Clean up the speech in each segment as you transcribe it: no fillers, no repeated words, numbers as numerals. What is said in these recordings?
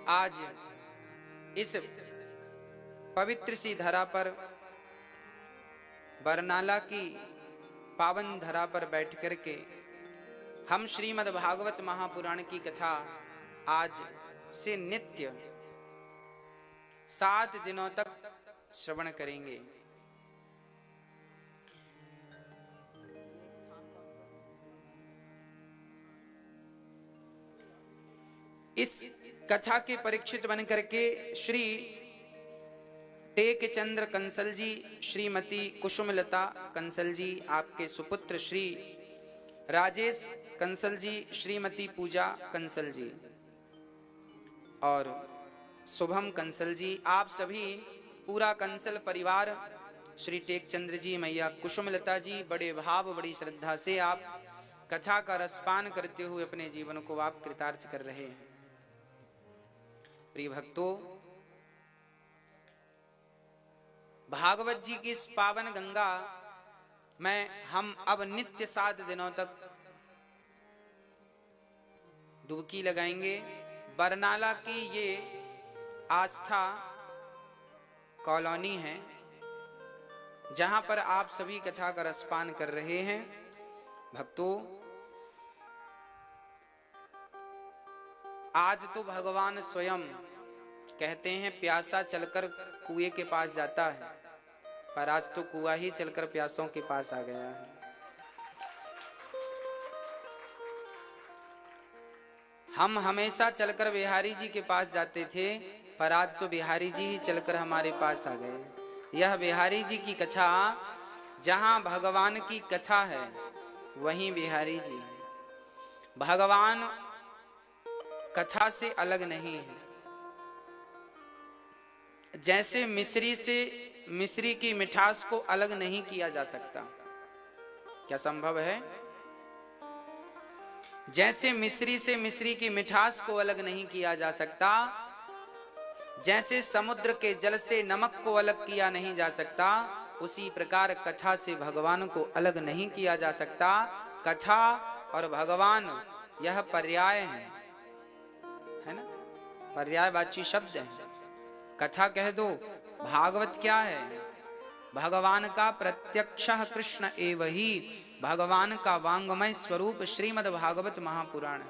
आज इस पवित्र सी धरा पर, बरनाला की पावन धरा पर बैठ करके हम श्रीमद् भागवत महापुराण की कथा आज से नित्य 7 दिनों तक श्रवण करेंगे। इस कथा के परीक्षित बन करके श्री टेकचंद्र कंसल जी, श्रीमती कुसुमलता कंसल जी, आपके सुपुत्र श्री राजेश कंसल जी, श्रीमती पूजा कंसल जी और शुभम कंसल जी, आप सभी पूरा कंसल परिवार, श्री टेकचंद्र जी, मैया कुसुमलता जी, बड़े भाव बड़ी श्रद्धा से आप कथा का रसपान करते हुए अपने जीवन को आप कृतार्थ कर रहे हैं। प्रिय भक्तों, भागवत जी की इस पावन गंगा में हम अब नित्य 7 दिनों तक डुबकी लगाएंगे। बरनाला की ये आस्था कॉलोनी है जहां पर आप सभी कथा का रसपान कर रहे हैं। भक्तों, आज तो भगवान स्वयं कहते हैं प्यासा चलकर कुएं के पास जाता है, पर आज तो कुआं ही चलकर प्यासों के पास आ गया है। हम हमेशा चलकर बिहारी जी के पास जाते थे, पर आज तो बिहारी जी ही चलकर हमारे पास आ गए। यह बिहारी जी की कथा, जहां भगवान की कथा है वहीं बिहारी जी। भगवान कथा से अलग नहीं है। जैसे मिश्री से मिश्री की मिठास को अलग नहीं किया जा सकता, क्या संभव है? जैसे मिश्री से मिश्री की मिठास को अलग नहीं किया जा सकता, जैसे समुद्र के जल से नमक को अलग किया नहीं जा सकता, उसी प्रकार कथा से भगवान को अलग नहीं किया जा सकता। कथा और भगवान यह पर्याय है ना, पर्यायवाची शब्द है। कथा कह दो, भागवत क्या है? भगवान का प्रत्यक्ष कृष्ण एव ही, भगवान का वांगमय स्वरूप श्रीमद् भागवत महापुराण।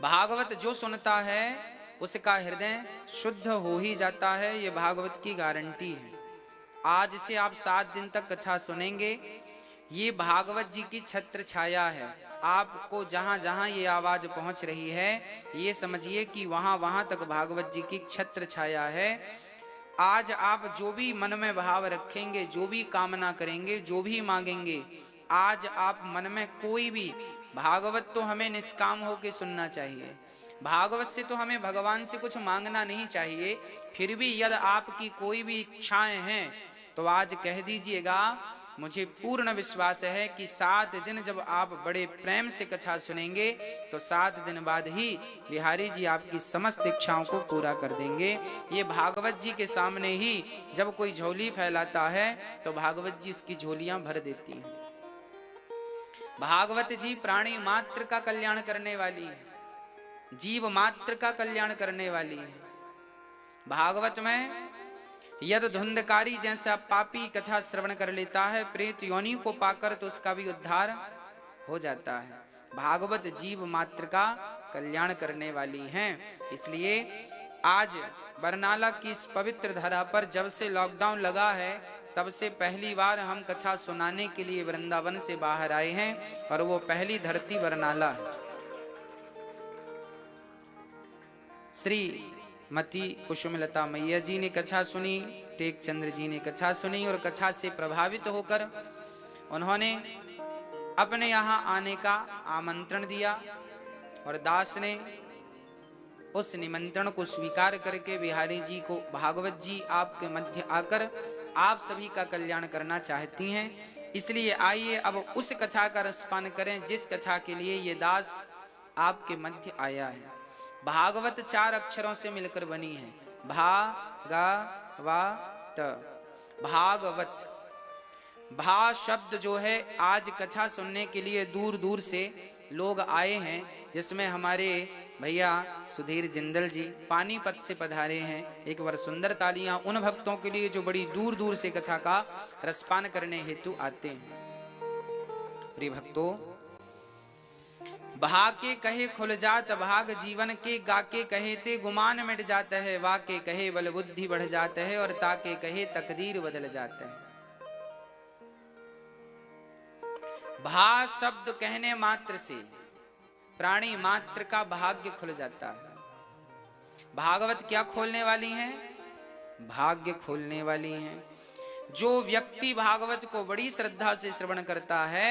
भागवत जो सुनता है उसका हृदय शुद्ध हो ही जाता है, ये भागवत की गारंटी है। आज से आप 7 दिन तक कथा सुनेंगे। ये भागवत जी की छत्र छाया है। आपको जहां जहां ये आवाज पहुंच रही है, ये समझिए कि वहां वहां तक भागवत जी की छत्र छाया है। आज आप जो भी मन में भाव रखेंगे, जो भी कामना करेंगे, जो भी मांगेंगे, आज आप मन में कोई भी, भागवत तो हमें निष्काम होकर सुनना चाहिए, भागवत से तो हमें भगवान से कुछ मांगना नहीं चाहिए। फिर भी यदि आपकी कोई भी इच्छाएं हैं तो आज कह दीजिएगा। मुझे पूर्ण विश्वास है कि 7 दिन जब आप बड़े प्रेम से कथा सुनेंगे तो 7 दिन बाद ही बिहारी जी आपकी समस्त इच्छाओं को पूरा कर देंगे। ये भागवत जी के सामने ही जब कोई झोली फैलाता है तो भागवत जी उसकी झोलियां भर देती हैं। भागवत जी प्राणी मात्र का कल्याण करने वाली है, जीव मात्र का कल्याण करने वाली है। भागवत में यद धुंधकारी जैसा पापी कथा श्रवण कर लेता है, प्रेत योनि को पाकर तो उसका भी उद्धार हो जाता है। भागवत जीव मात्र का कल्याण करने वाली हैं। इसलिए आज बरनाला की इस पवित्र धरा पर जब से लॉकडाउन लगा है, तब से पहली बार हम कथा सुनाने के लिए वृंदावन से बाहर आए हैं, और वो पहली धरती बरनाला है। श्री मती कुसुमलता मैया जी ने कथा सुनी, टेकचंद्र जी ने कथा सुनी, और कथा से प्रभावित होकर उन्होंने अपने यहाँ आने का आमंत्रण दिया, और दास ने उस निमंत्रण को स्वीकार करके बिहारी जी को, भागवत जी आपके मध्य आकर आप सभी का कल्याण करना चाहती हैं, इसलिए आइए अब उस कथा का रसपान करें जिस कथा के लिए ये दास आपके मध्य आया है। भागवत 4 अक्षरों से मिलकर बनी है, भा गा वा त। भागवत, भा शब्द जो है, आज कथा सुनने के लिए दूर दूर से लोग आए हैं, जिसमें हमारे भैया सुधीर जिंदल जी पानीपत से पधारे हैं। एक बार सुंदर तालियां उन भक्तों के लिए जो बड़ी दूर दूर से कथा का रसपान करने हेतु आते हैं। प्रिय भक्तों, बहा के कहे खुल जात भाग जीवन के, गा के कहे ते गुमान मिट जाता है, वा के कहे बल बुद्धि बढ़ जाता है, और ताके कहे तकदीर बदल जाता है। भा शब्द कहने मात्र से प्राणी मात्र का भाग्य खुल जाता है। भागवत क्या खोलने वाली है? भाग्य खोलने वाली है। जो व्यक्ति भागवत को बड़ी श्रद्धा से श्रवण करता है,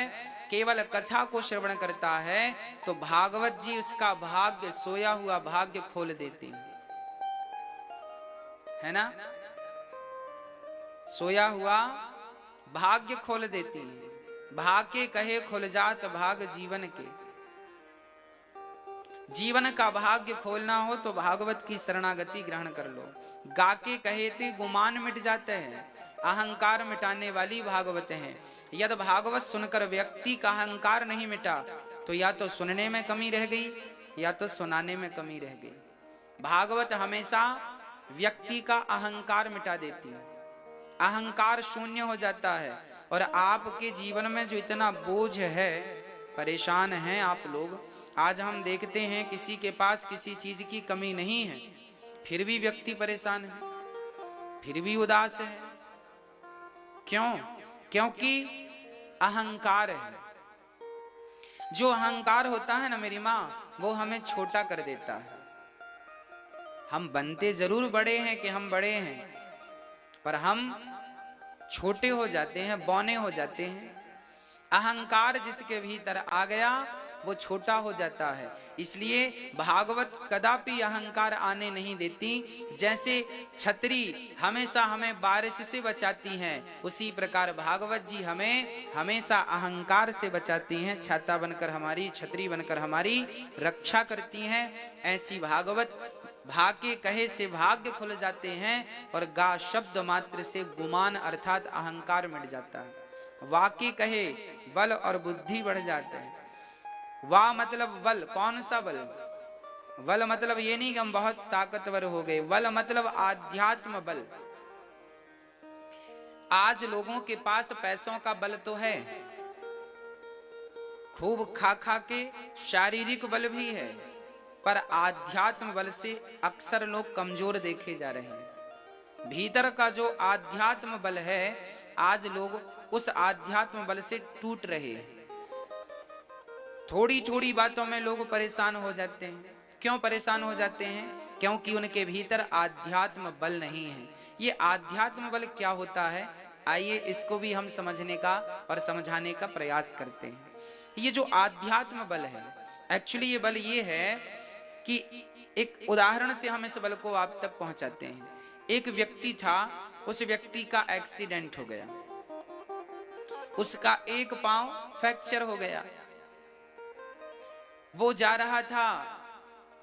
केवल कथा को श्रवण करता है, तो भागवत जी उसका भाग्य, सोया हुआ भाग्य खोल देते हैं, है ना? सोया हुआ भाग्य खोल देती है। भाग के कहे खुल जात भाग जीवन के। जीवन का भाग्य खोलना हो तो भागवत की शरणागति ग्रहण कर लो। गा के कहे ते गुमान मिट जाते हैं, अहंकार मिटाने वाली भागवत है। यदि भागवत सुनकर व्यक्ति का अहंकार नहीं मिटा तो या तो सुनने में कमी रह गई या तो सुनाने में कमी रह गई। भागवत हमेशा व्यक्ति का अहंकार मिटा देती है, अहंकार शून्य हो जाता है। और आपके जीवन में जो इतना बोझ है, परेशान हैं आप लोग। आज हम देखते हैं किसी के पास किसी चीज की कमी नहीं है, फिर भी व्यक्ति परेशान है, फिर भी उदास है। क्यों? क्योंकि अहंकार है। जो अहंकार होता है ना मेरी माँ, वो हमें छोटा कर देता है। हम बनते जरूर बड़े हैं कि हम बड़े हैं, पर हम छोटे हो जाते हैं, बौने हो जाते हैं। अहंकार जिसके भीतर आ गया वो छोटा हो जाता है। इसलिए भागवत कदापि अहंकार आने नहीं देती। जैसे छतरी हमेशा हमें बारिश से बचाती हैं, उसी प्रकार भागवत जी हमें हमेशा अहंकार से बचाती हैं, छाता बनकर हमारी, छतरी बनकर हमारी रक्षा करती हैं। ऐसी भागवत भाग्य कहे से भाग्य खुल जाते हैं, और गा शब्द मात्र से गुमान अर्थात अहंकार मिट जाता है। वाक्य कहे बल और बुद्धि बढ़ जाते हैं। वाह मतलब बल, कौन सा बल? बल मतलब ये नहीं कि हम बहुत ताकतवर हो गए, बल मतलब आध्यात्म बल। आज लोगों के पास पैसों का बल तो है, खूब खा खा के शारीरिक बल भी है, पर आध्यात्म बल से अक्सर लोग कमजोर देखे जा रहे हैं। भीतर का जो आध्यात्म बल है, आज लोग उस आध्यात्म बल से टूट रहे हैं। थोड़ी थोड़ी बातों में लोग परेशान हो जाते हैं। क्यों परेशान हो जाते हैं? क्योंकि उनके भीतर आध्यात्म बल नहीं है। ये आध्यात्म बल क्या होता है, आइए इसको भी हम समझने का और समझाने का प्रयास करते हैं। ये जो आध्यात्म बल है, एक्चुअली ये बल ये है कि एक उदाहरण से हम इस बल को आप तक पहुंचाते हैं। एक व्यक्ति था, उस व्यक्ति का एक्सीडेंट हो गया, उसका एक पांव फ्रैक्चर हो गया। वो जा रहा था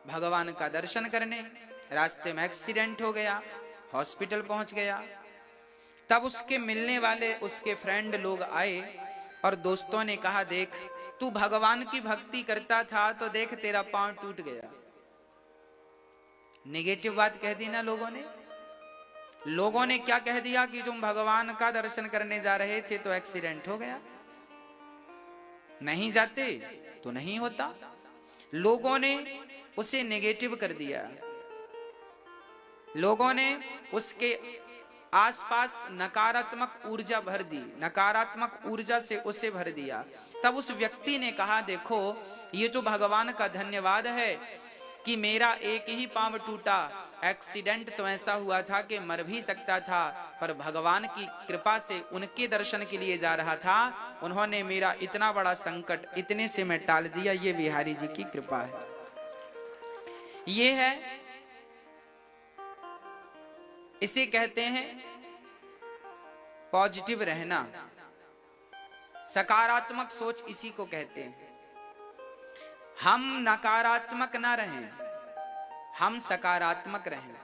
भगवान का दर्शन करने, रास्ते में एक्सीडेंट हो गया, हॉस्पिटल पहुंच गया। तब उसके मिलने वाले उसके फ्रेंड लोग आए और दोस्तों ने कहा, देख तू भगवान की भक्ति करता था तो देख तेरा पांव टूट गया। नेगेटिव बात कह दी ना लोगों ने। लोगों ने क्या कह दिया कि तुम भगवान का दर्शन करने जा रहे थे तो एक्सीडेंट हो गया, नहीं जाते तो नहीं होता। लोगों ने उसे नेगेटिव कर दिया, लोगों ने उसके आसपास नकारात्मक ऊर्जा भर दी, नकारात्मक ऊर्जा से उसे भर दिया। तब उस व्यक्ति ने कहा, देखो ये तो भगवान का धन्यवाद है कि मेरा एक ही पांव टूटा, एक्सीडेंट तो ऐसा हुआ था कि मर भी सकता था, पर भगवान की कृपा से उनके दर्शन के लिए जा रहा था, उन्होंने मेरा इतना बड़ा संकट इतने से मैं टाल दिया। ये बिहारी जी की कृपा है। ये है, इसे कहते हैं पॉजिटिव रहना, सकारात्मक सोच इसी को कहते हैं। हम नकारात्मक ना रहें, हम सकारात्मक रहें।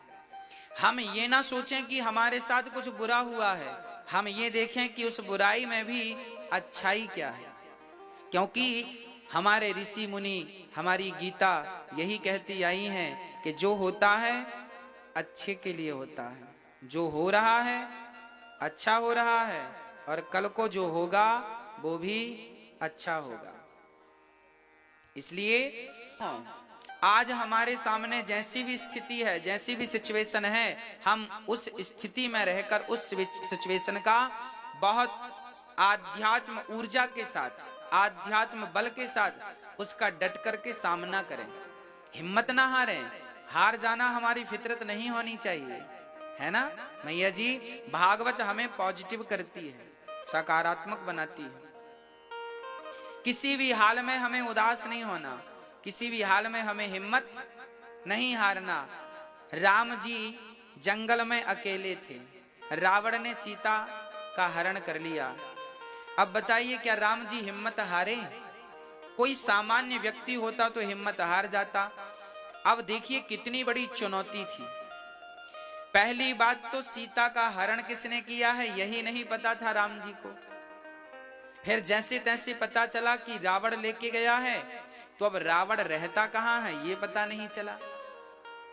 हम ये ना सोचें कि हमारे साथ कुछ बुरा हुआ है, हम ये देखें कि उस बुराई में भी अच्छाई क्या है। क्योंकि हमारे ऋषि मुनि, हमारी गीता यही कहती आई हैं कि जो होता है अच्छे के लिए होता है, जो हो रहा है अच्छा हो रहा है, और कल को जो होगा वो भी अच्छा होगा। इसलिए आज हमारे सामने जैसी भी स्थिति है, जैसी भी सिचुएशन है, हम उस स्थिति में रहकर उस सिचुएशन का बहुत आध्यात्म ऊर्जा के साथ, आध्यात्म बल के साथ उसका डट करके सामना करें, हिम्मत ना हारें। हार जाना हमारी फितरत नहीं होनी चाहिए, है ना मैया जी। भागवत हमें पॉजिटिव करती है, सकारात्मक बनाती है। किसी भी हाल में हमें उदास नहीं होना, किसी भी हाल में हमें हिम्मत नहीं हारना। राम जी जंगल में अकेले थे, रावण ने सीता का हरण कर लिया। अब बताइए क्या राम जी हिम्मत हारे? कोई सामान्य व्यक्ति होता तो हिम्मत हार जाता। अब देखिए कितनी बड़ी चुनौती थी। पहली बात तो सीता का हरण किसने किया है यही नहीं पता था राम जी को। फिर जैसे तैसे पता चला कि रावण लेके गया है, तो अब रावण रहता कहां है ये पता नहीं चला।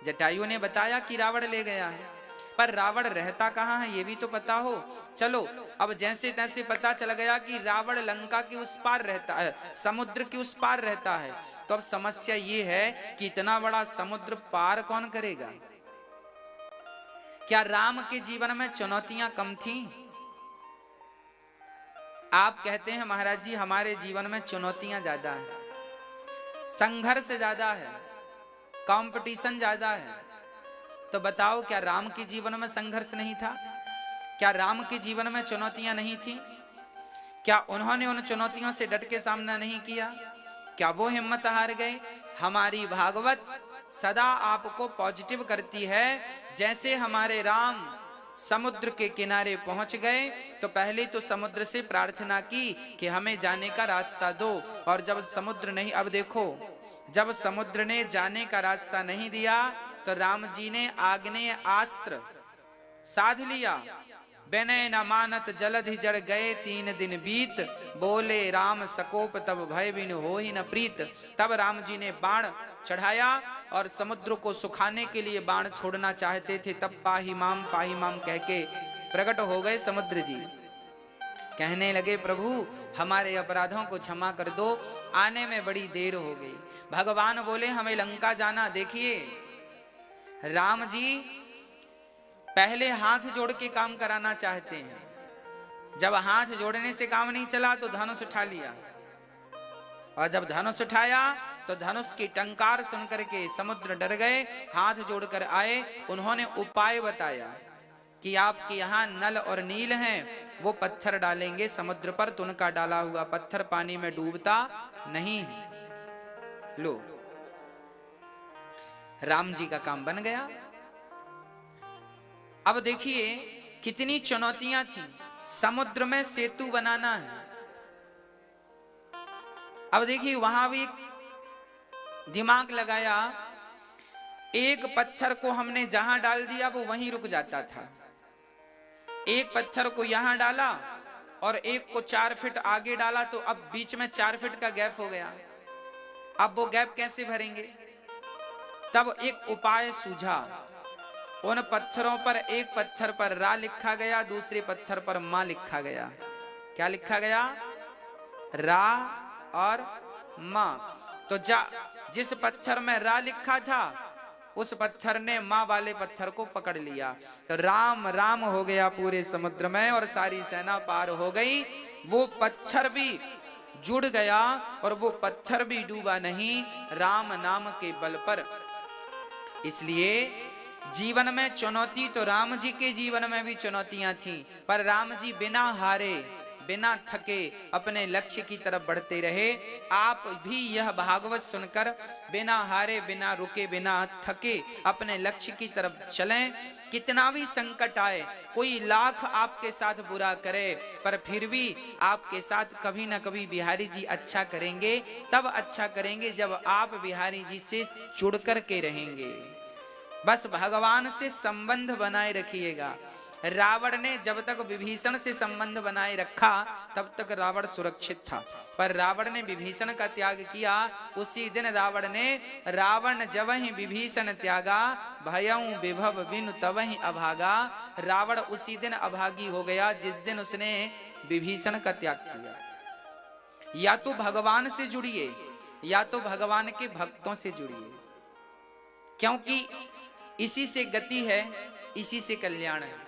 जटायु ने बताया कि रावण ले गया है, पर रावण रहता कहां है ये भी तो पता हो। चलो अब जैसे तैसे पता चल गया कि रावण लंका के उस पार रहता है, समुद्र के उस पार रहता है। तो अब समस्या ये है कि इतना बड़ा समुद्र पार कौन करेगा? क्या राम के जीवन में चुनौतियां कम थी? आप कहते हैं महाराज जी हमारे जीवन में चुनौतियां ज्यादा है, संघर्ष ज्यादा है, कंपटीशन ज्यादा है। तो बताओ क्या राम के जीवन में संघर्ष नहीं था? क्या राम के जीवन में चुनौतियां नहीं थी? क्या उन्होंने उन चुनौतियों से डट के सामना नहीं किया? क्या वो हिम्मत हार गए? हमारी भागवत सदा आपको पॉजिटिव करती है। जैसे हमारे राम समुद्र के किनारे पहुंच गए तो पहले तो समुद्र से प्रार्थना की कि हमें जाने का रास्ता दो, और जब समुद्र नहीं, अब देखो जब समुद्र ने जाने का रास्ता नहीं दिया तो राम जी ने आग्नेय अस्त्र साध लिया। विनय न मानत जलधि जड़ गए 3 दिन बीत, बोले राम सकोप तब भय बिन हो ही न प्रीत। तब राम जी ने बाण चढ़ाया और समुद्र को सुखाने के लिए बाण छोड़ना चाहते थे। तब पाही माम कह के प्रकट हो गए समुद्र जी। कहने लगे प्रभु हमारे अपराधों को क्षमा कर दो, आने में बड़ी देर हो गई। भगवान बोले हमें लंका जाना। देखिए राम जी पहले हाथ जोड़ के काम कराना चाहते हैं, जब हाथ जोड़ने से काम नहीं चला तो धनुष उठा लिया, और जब धनुष उठाया तो धनुष की टंकार सुनकर के समुद्र डर गए, हाथ जोड़कर आए। उन्होंने उपाय बताया कि आपके यहाँ नल और नील हैं, वो पत्थर डालेंगे समुद्र पर, तो उनका डाला हुआ पत्थर पानी में डूबता नहीं है। लो राम जी का काम बन गया। अब देखिए कितनी चुनौतियां थी, समुद्र में सेतु बनाना है। अब देखिए वहां भी दिमाग लगाया, एक पत्थर को हमने जहां डाल दिया वो वहीं रुक जाता था, एक पत्थर को यहां डाला और एक को 4 फीट आगे डाला, तो अब बीच में 4 फीट का गैप हो गया। अब वो गैप कैसे भरेंगे? तब एक उपाय सूझा। उन पत्थरों पर, एक पत्थर पर रा लिखा गया, दूसरे पत्थर पर मां लिखा गया। क्या लिखा गया? रा और मां। तो जिस पत्थर में रा लिखा था उस पत्थर ने मां वाले पत्थर को पकड़ लिया, तो राम राम हो गया पूरे समुद्र में और सारी सेना पार हो गई। वो पत्थर भी जुड़ गया और वो पत्थर भी डूबा नहीं, राम नाम के बल पर। इसलिए जीवन में चुनौती तो राम जी के जीवन में भी चुनौतियां थी, पर राम जी बिना हारे बिना थके अपने लक्ष्य की तरफ बढ़ते रहे। आप भी यह भागवत सुनकर बिना हारे बिना रुके बिना थके अपने लक्ष्य की तरफ चलें। कितना भी संकट आए, कोई लाख आपके साथ बुरा करे, पर फिर भी आपके साथ कभी ना कभी बिहारी जी अच्छा करेंगे। तब अच्छा करेंगे जब आप बिहारी जी से जुड़ कर के रहेंगे। बस भगवान से संबंध बनाए रखिएगा। रावण ने जब तक विभीषण से संबंध बनाए रखा तब तक रावण सुरक्षित था। पर रावण ने विभीषण का त्याग किया। उसी दिन रावण जबहि विभीषण त्यागा, भयउ विभव बिनु तबहि अभागा। रावण उसी दिन अभागी हो गया जिस दिन उसने विभीषण का त्याग किया। या तो भगवान से जुड़िए या तो भगवान के भक्तों से जुड़िए, क्योंकि इसी से गति है, इसी से कल्याण है।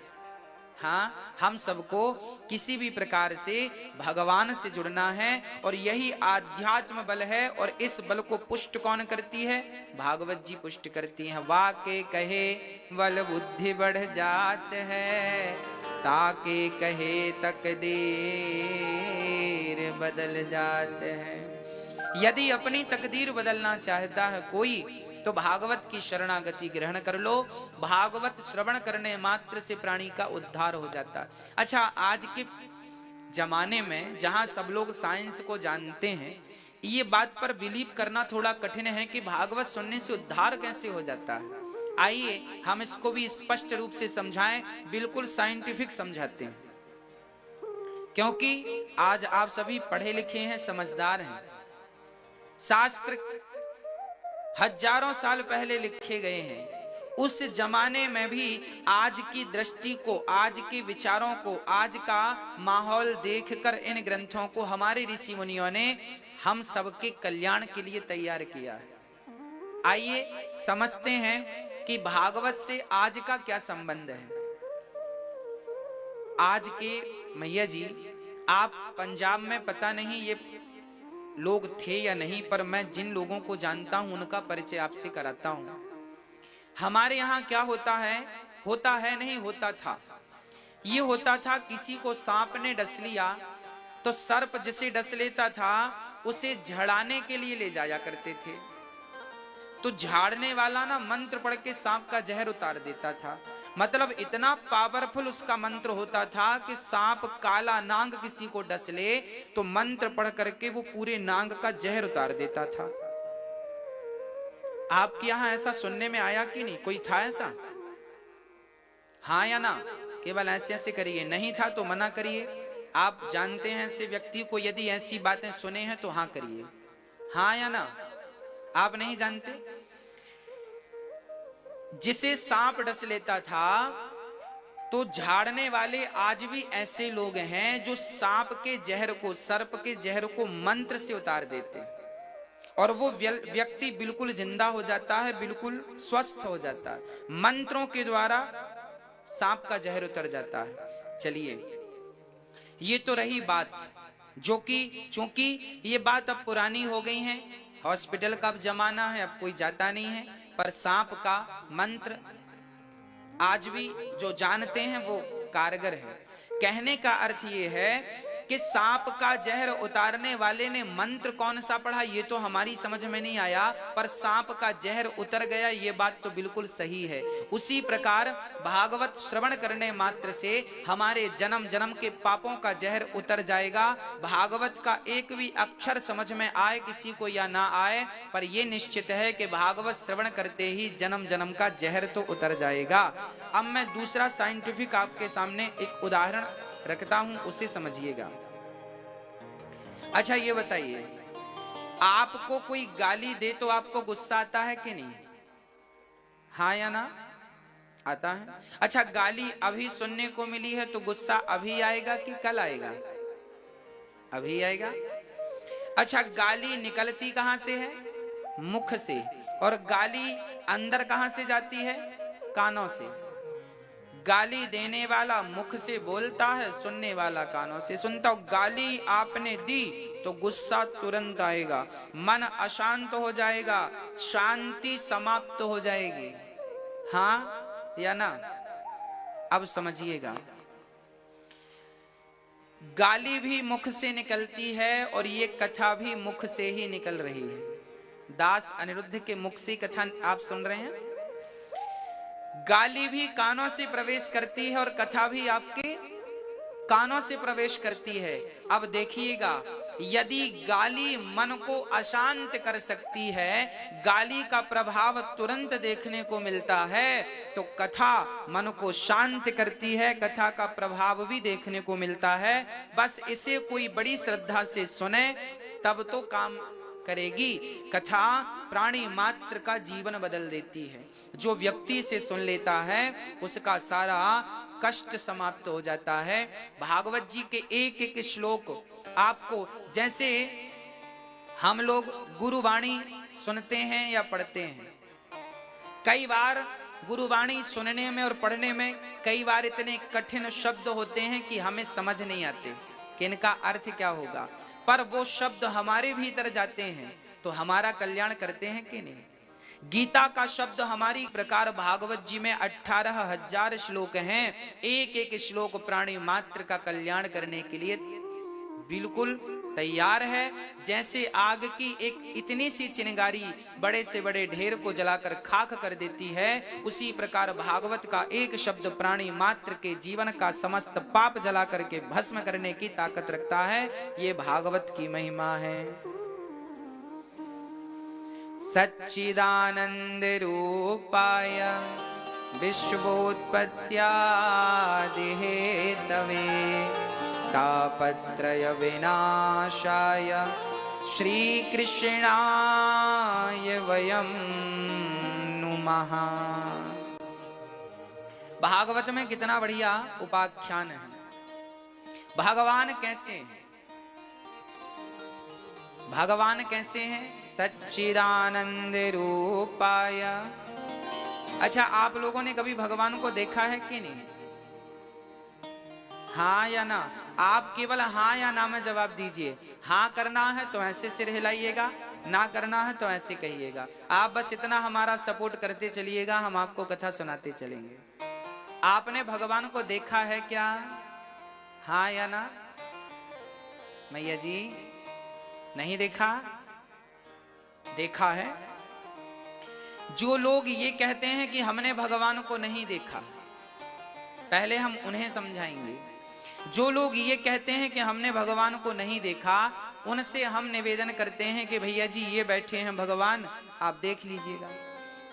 हाँ, हम सबको किसी भी प्रकार से भगवान से जुड़ना है और यही आध्यात्म बल है। और इस बल को पुष्ट कौन करती है? भागवत जी पुष्ट करती हैं। वाके कहे बल बुद्धि बढ़ जात है, ताके कहे तकदीर बदल जात है। यदि अपनी तकदीर बदलना चाहता है कोई तो भागवत की शरणागति ग्रहण कर लो। भागवत श्रवण करने मात्र से प्राणी का उद्धार हो जाता है। अच्छा, आज के जमाने में जहां सब लोग साइंस को जानते हैं, ये बात पर बिलीव करना थोड़ा कठिन है कि भागवत सुनने से उद्धार कैसे हो जाता है। आइए हम इसको भी स्पष्ट रूप से समझाएं, बिल्कुल साइंटिफिक समझाते हैं, क्योंकि आज आप सभी पढ़े लिखे हैं, समझदार हैं। शास्त्र हजारों साल पहले लिखे गए हैं। उस जमाने में भी आज की दृष्टि को, आज के विचारों को, आज का माहौल देखकर इन ग्रंथों को हमारे ऋषि मुनियों ने हम सबके कल्याण के लिए तैयार किया है। आइए समझते हैं कि भागवत से आज का क्या संबंध है। आज के मैया जी, आप पंजाब में पता नहीं ये लोग थे या नहीं, पर मैं जिन लोगों को जानता हूं उनका परिचय आपसे कराता हूं। हमारे यहाँ क्या होता है नहीं होता था, ये होता था किसी को सांप ने डस लिया तो सर्प जिसे डस लेता था उसे झड़ाने के लिए ले जाया करते थे। तो झाड़ने वाला ना मंत्र पढ़ के सांप का जहर उतार देता था। मतलब इतना पावरफुल उसका मंत्र होता था कि सांप काला नांग किसी को डस ले तो मंत्र पढ़ करके वो पूरे नांग का जहर उतार देता था। आपके यहां ऐसा सुनने में आया कि नहीं? कोई था ऐसा? हाँ या ना? केवल ऐसे ऐसे करिए, नहीं था तो मना करिए। आप जानते हैं ऐसे व्यक्ति को, यदि ऐसी बातें सुने हैं तो हाँ करिए। हाँ या ना? आप नहीं जानते? जिसे सांप डस लेता था तो झाड़ने वाले आज भी ऐसे लोग हैं जो सांप के जहर को, सर्प के जहर को मंत्र से उतार देते और वो व्यक्ति बिल्कुल जिंदा हो जाता है, बिल्कुल स्वस्थ हो जाता है। मंत्रों के द्वारा सांप का जहर उतर जाता है। चलिए, ये तो रही बात जो कि चूंकि ये बात अब पुरानी हो गई है, हॉस्पिटल का अब जमाना है, अब कोई जाता नहीं है, पर सांप का मंत्र आज भी जो जानते हैं वो कारगर है। कहने का अर्थ ये है कि सांप का जहर उतारने वाले ने मंत्र कौन सा पढ़ा ये तो हमारी समझ में नहीं आया, पर सांप का जहर उतर गया ये बात तो बिल्कुल सही है। उसी प्रकार भागवत श्रवण करने मात्र से हमारे जन्म जन्म के पापों का जहर उतर जाएगा। भागवत का एक भी अक्षर समझ में आए किसी को या ना आए, पर यह निश्चित है कि भागवत श्रवण करते ही जन्म जन्म का जहर तो उतर जाएगा। अब मैं दूसरा साइंटिफिक आपके सामने एक उदाहरण रखता हूं, उसे समझिएगा। अच्छा ये बताइए, आपको कोई गाली दे तो आपको गुस्सा आता है कि नहीं? हाँ या ना? आता है। अच्छा, गाली अभी सुनने को मिली है तो गुस्सा अभी आएगा कि कल आएगा? अभी आएगा। अच्छा, गाली निकलती कहां से है? मुख से। और गाली अंदर कहां से जाती है? कानों से। गाली देने वाला मुख से बोलता है, सुनने वाला कानों से सुनता। गाली आपने दी तो गुस्सा तुरंत आएगा, मन अशांत हो जाएगा, शांति समाप्त हो जाएगी। हाँ या ना? अब समझिएगा, गाली भी मुख से निकलती है और ये कथा भी मुख से ही निकल रही है। दास अनिरुद्ध के मुख से कथा आप सुन रहे हैं। गाली भी कानों से प्रवेश करती है और कथा भी आपके कानों से प्रवेश करती है। अब देखिएगा, यदि गाली मन को अशांत कर सकती है, गाली का प्रभाव तुरंत देखने को मिलता है, तो कथा मन को शांत करती है, कथा का प्रभाव भी देखने को मिलता है। बस इसे कोई बड़ी श्रद्धा से सुने तब तो काम करेगी। कथा प्राणी मात्र का जीवन बदल देती है। जो व्यक्ति से सुन लेता है उसका सारा कष्ट समाप्त हो जाता है। भागवत जी के एक एक श्लोक आपको, जैसे हम लोग गुरुवाणी सुनते हैं या पढ़ते हैं, कई बार गुरुवाणी सुनने में और पढ़ने में कई बार इतने कठिन शब्द होते हैं कि हमें समझ नहीं आते कि इनका अर्थ क्या होगा, पर वो शब्द हमारे भीतर जाते हैं तो हमारा कल्याण करते हैं कि नहीं। गीता का शब्द हमारी प्रकार भागवत जी में 18,000 श्लोक हैं। एक एक श्लोक प्राणी मात्र का कल्याण करने के लिए बिल्कुल तैयार है। जैसे आग की एक इतनी सी चिंगारी बड़े से बड़े ढेर को जलाकर खाक कर देती है, उसी प्रकार भागवत का एक शब्द प्राणी मात्र के जीवन का समस्त पाप जला करके भस्म करने की ताकत रखता है। ये भागवत की महिमा है। सच्चिदानंद रूपाय विश्वोत्पत्त्यादि हेतवे तापत्रय विनाशाय श्री कृष्णाय वयं नुमः। भागवत में कितना बढ़िया उपाख्यान है। भगवान कैसे हैं? भगवान कैसे हैं? सच्चिदानंद रूपाय। अच्छा, आप लोगों ने कभी भगवान को देखा है कि नहीं? हाँ या ना? आप केवल हाँ या ना में जवाब दीजिए। हाँ करना है तो ऐसे सिर हिलाइएगा, ना करना है तो ऐसे कहिएगा। आप बस इतना हमारा सपोर्ट करते चलिएगा, हम आपको कथा सुनाते चलेंगे। आपने भगवान को देखा है क्या? हाँ या ना? मैया जी नहीं देखा? देखा है। जो लोग ये कहते हैं कि हमने भगवान को नहीं देखा, पहले हम उन्हें समझाएंगे। जो लोग ये कहते हैं कि हमने भगवान को नहीं देखा, उनसे हम निवेदन करते हैं कि भैया जी ये बैठे हैं भगवान, आप देख लीजिएगा।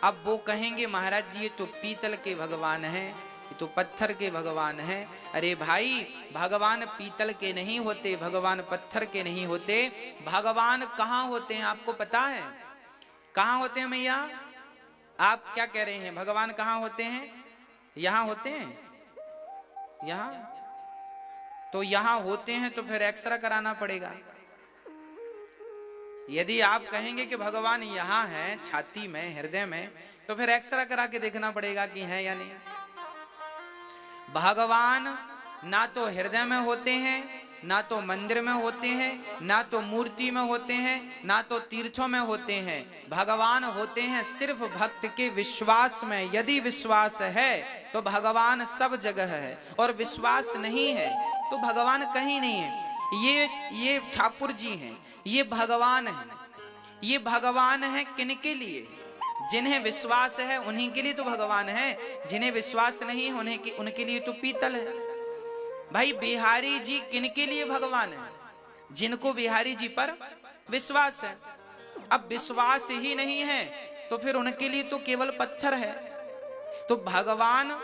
अब वो कहेंगे महाराज जी ये तो पीतल के भगवान हैं, ये तो पत्थर के भगवान हैं। अरे भाई, भगवान पीतल के नहीं होते, भगवान पत्थर के नहीं होते। भगवान कहाँ होते हैं आपको पता है? कहाँ होते हैं मैया? आप क्या कह रहे हैं? भगवान कहाँ होते हैं? यहाँ होते हैं? यहाँ तो यहाँ होते हैं तो फिर एक्सरा कराना पड़ेगा। यदि आप कहेंगे कि भगवान यहाँ है छाती में, हृदय में, तो फिर एक्सरा करा के देखना पड़ेगा कि है या नहीं। भगवान ना तो हृदय में होते हैं, ना तो मंदिर में होते हैं, ना तो मूर्ति में होते हैं, ना तो तीर्थों में होते हैं। भगवान होते हैं सिर्फ भक्त के विश्वास में। यदि विश्वास है तो भगवान सब जगह है, और विश्वास नहीं है तो भगवान कहीं नहीं है। ये ठाकुर जी हैं, ये भगवान हैं। ये भगवान है किनके लिए? जिन्हें विश्वास है उन्हीं के लिए तो भगवान है। जिन्हें विश्वास नहीं है उनके लिए तो पीतल है। भाई बिहारी जी किनके लिए भगवान है? जिनको बिहारी जी पर विश्वास है। अब विश्वास ही नहीं है तो फिर उनके लिए तो केवल पत्थर है। तो भगवान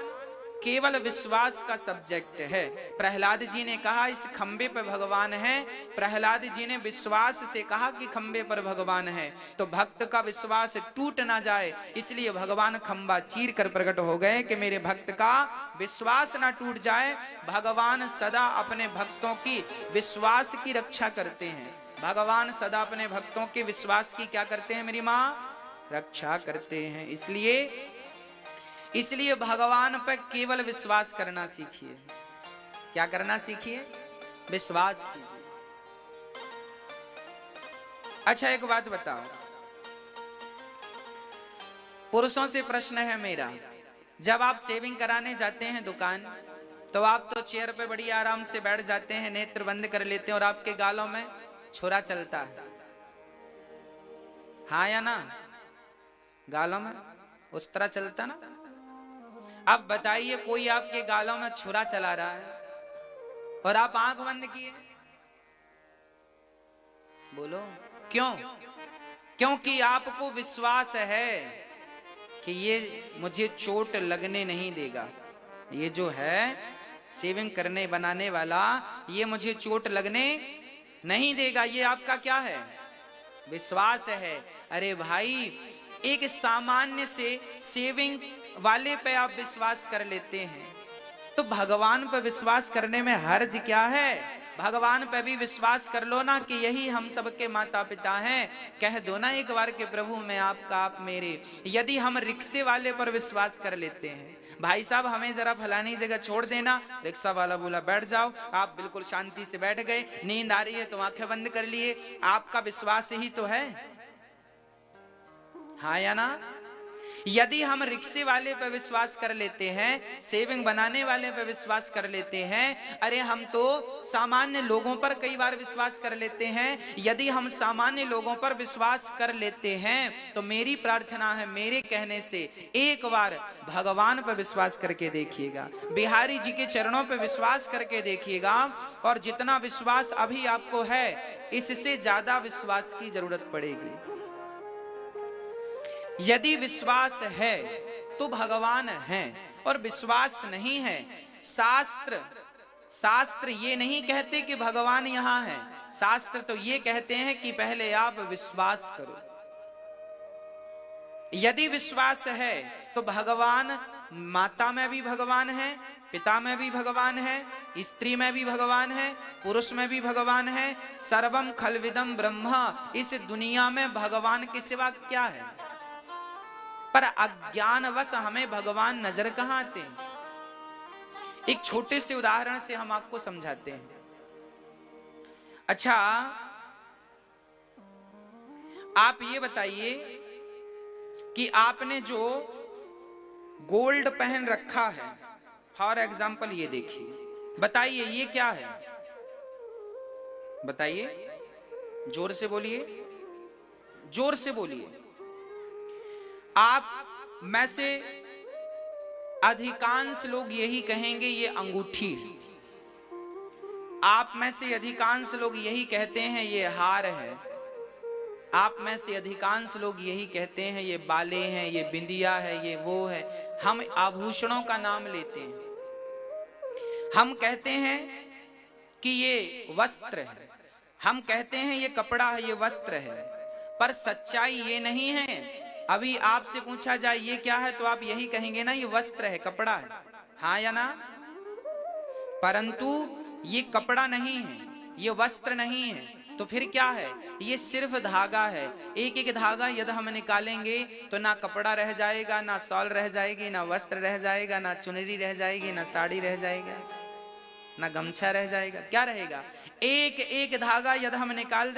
केवल विश्वास का सब्जेक्ट है। प्रहलाद जी ने कहा इस खंबे पर भगवान है। प्रहलाद जी ने विश्वास से कहा कि खंबे पर भगवान है। तो भक्त का विश्वास टूट ना जाए, इसलिए भगवान खंबा चीर कर प्रकट हो गए कि मेरे भक्त का विश्वास ना टूट जाए। भगवान सदा अपने भक्तों की विश्वास की रक्षा करते हैं। भगवान सदा अपने भक्तों के विश्वास की क्या करते हैं मेरी माँ? रक्षा करते हैं। इसलिए भगवान पर केवल विश्वास करना सीखिए। क्या करना सीखिए? विश्वास कीजिए। अच्छा एक बात बताओ, पुरुषों से प्रश्न है मेरा। जब आप शेविंग कराने जाते हैं दुकान, तो आप तो चेयर पे बड़ी आराम से बैठ जाते हैं, नेत्र बंद कर लेते हैं, और आपके गालों में छुरा चलता है। हाँ या ना? गालों में उस तरह चलता ना। अब बताइए, कोई आपके गालों में छुरा चला रहा है और आप आंख बंद किए, बोलो क्यों? क्योंकि आपको विश्वास है कि ये मुझे चोट लगने नहीं देगा। ये जो है सेविंग करने बनाने वाला, ये मुझे चोट लगने नहीं देगा। ये आपका क्या है? विश्वास है। अरे भाई, एक सामान्य से सेविंग वाले पे आप विश्वास कर लेते हैं, तो भगवान पर विश्वास करने में हर्ज क्या है? भगवान पे भी विश्वास कर लो ना कि यही हम सबके माता पिता हैं। कह दो ना एक बार के प्रभु मैं आपका, आप मेरे। यदि हम रिक्शे वाले पर विश्वास कर लेते हैं, भाई साहब हमें जरा फलानी जगह छोड़ देना, रिक्शा वाला बोला बैठ जाओ, आप बिल्कुल शांति से बैठ गए, नींद आ रही है तो आंखें बंद कर लिए, आपका विश्वास ही तो है, हाँ या ना? यदि हम रिक्शे वाले पर विश्वास कर लेते हैं, सेविंग बनाने वाले पर विश्वास कर लेते हैं, अरे हम तो सामान्य लोगों पर कई बार विश्वास कर लेते हैं। यदि हम सामान्य लोगों पर विश्वास कर लेते हैं, तो मेरी प्रार्थना है, मेरे कहने से एक बार भगवान पर विश्वास करके देखिएगा, बिहारी जी के चरणों पर विश्वास करके देखिएगा, और जितना विश्वास अभी आपको है, इससे ज्यादा विश्वास की जरूरत पड़ेगी। यदि विश्वास है तो भगवान है, और विश्वास नहीं है, शास्त्र ये नहीं कहते कि भगवान यहां है, शास्त्र तो ये कहते हैं कि पहले आप विश्वास करो। यदि विश्वास है तो भगवान, माता में भी भगवान है, पिता में भी भगवान है, स्त्री में भी भगवान है, पुरुष में भी भगवान है। सर्वम खलविदम ब्रह्म, इस दुनिया में भगवान के सिवा क्या है? पर अज्ञानवश हमें भगवान नजर कहां आते हैं? एक छोटे से उदाहरण से हम आपको समझाते हैं। अच्छा, आप ये बताइए कि आपने जो गोल्ड पहन रखा है, फॉर एग्जाम्पल ये देखिए, बताइए ये क्या है? बताइए, जोर से बोलिए, जोर से बोलिए। आप में से अधिकांश लोग यही कहेंगे ये अंगूठी है। आप में से अधिकांश लोग यही कहते हैं ये हार है। आप में से अधिकांश लोग यही कहते हैं ये बाले हैं, ये बिंदिया है, ये वो है। हम आभूषणों का नाम लेते हैं, हम कहते हैं कि ये वस्त्र है, हम कहते हैं ये कपड़ा है, ये वस्त्र है, पर सच्चाई ये नहीं है। अभी आपसे पूछा जाए ये क्या है, तो आप यही कहेंगे ना ये वस्त्र है, कपड़ा है, हाँ या ना? परंतु ये कपड़ा नहीं है, ये वस्त्र नहीं है, तो फिर क्या है? ये सिर्फ धागा है। एक एक धागा यदि हम निकालेंगे तो ना कपड़ा रह जाएगा, ना शॉल रह जाएगी, ना वस्त्र रह जाएगा, ना चुनरी रह जाएगी, ना साड़ी रह जाएगा, ना गमछा रह जाएगा। क्या रहेगा? एक एक धागा यदि हम निकाल